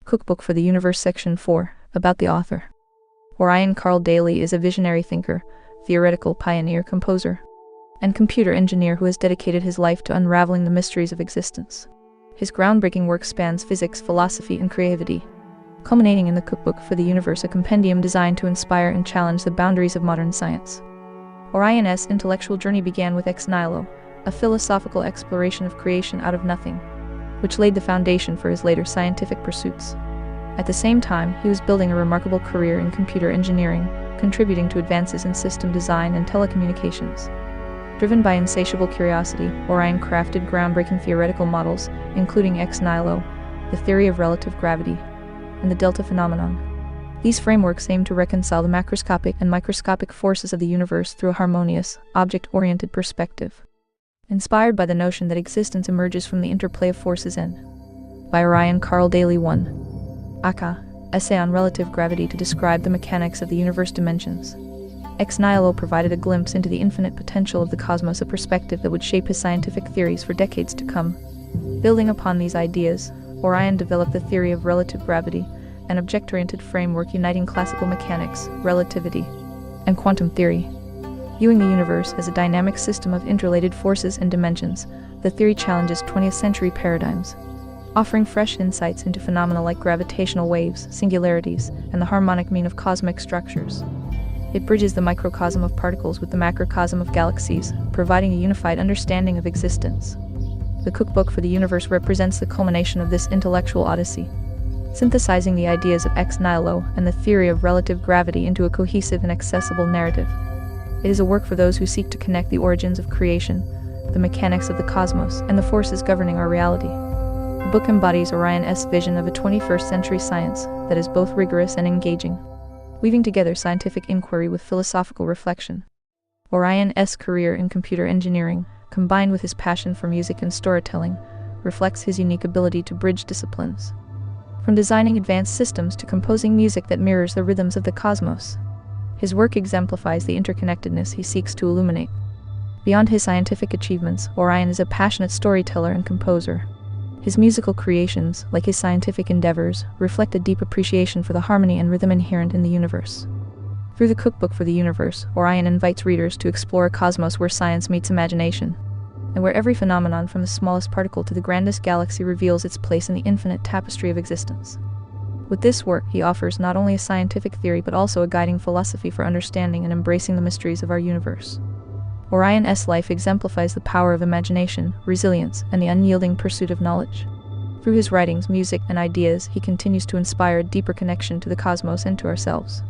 Cookbook for the Universe Section 4, about the author. Orion Karl Daley is a visionary thinker, theoretical pioneer, composer, and computer engineer who has dedicated his life to unraveling the mysteries of existence. His groundbreaking work spans physics, philosophy, and creativity, culminating in the Cookbook for the Universe, a compendium designed to inspire and challenge the boundaries of modern science. Orion's intellectual journey began with Ex Nihilo, a philosophical exploration of creation out of nothing, which laid the foundation for his later scientific pursuits. At the same time, he was building a remarkable career in computer engineering, contributing to advances in system design and telecommunications. Driven by insatiable curiosity, Orion crafted groundbreaking theoretical models, including Ex Nihilo, the theory of relative gravity, and the delta phenomenon. These frameworks aim to reconcile the macroscopic and microscopic forces of the universe through a harmonious, object-oriented perspective. Inspired by the notion that existence emerges from the interplay of forces by Orion Karl Daley 1. Aka, Essay on Relative Gravity to describe the mechanics of the universe dimensions. Ex Nihilo provided a glimpse into the infinite potential of the cosmos, a perspective that would shape his scientific theories for decades to come. Building upon these ideas, Orion developed the theory of relative gravity, an object-oriented framework uniting classical mechanics, relativity, and quantum theory. Viewing the universe as a dynamic system of interrelated forces and dimensions, the theory challenges 20th-century paradigms, offering fresh insights into phenomena like gravitational waves, singularities, and the harmonic mean of cosmic structures. It bridges the microcosm of particles with the macrocosm of galaxies, providing a unified understanding of existence. The Cookbook for the Universe represents the culmination of this intellectual odyssey, synthesizing the ideas of Ex Nihilo and the theory of relative gravity into a cohesive and accessible narrative. It is a work for those who seek to connect the origins of creation, the mechanics of the cosmos, and the forces governing our reality. The book embodies Orion's vision of a 21st-century science that is both rigorous and engaging, weaving together scientific inquiry with philosophical reflection. Orion's career in computer engineering, combined with his passion for music and storytelling, reflects his unique ability to bridge disciplines, from designing advanced systems to composing music that mirrors the rhythms of the cosmos. His work exemplifies the interconnectedness he seeks to illuminate. Beyond his scientific achievements, Orion is a passionate storyteller and composer. His musical creations, like his scientific endeavors, reflect a deep appreciation for the harmony and rhythm inherent in the universe. Through the Cookbook for the Universe, Orion invites readers to explore a cosmos where science meets imagination, and where every phenomenon from the smallest particle to the grandest galaxy reveals its place in the infinite tapestry of existence. With this work, he offers not only a scientific theory but also a guiding philosophy for understanding and embracing the mysteries of our universe. Orion's life exemplifies the power of imagination, resilience, and the unyielding pursuit of knowledge. Through his writings, music, and ideas, he continues to inspire a deeper connection to the cosmos and to ourselves.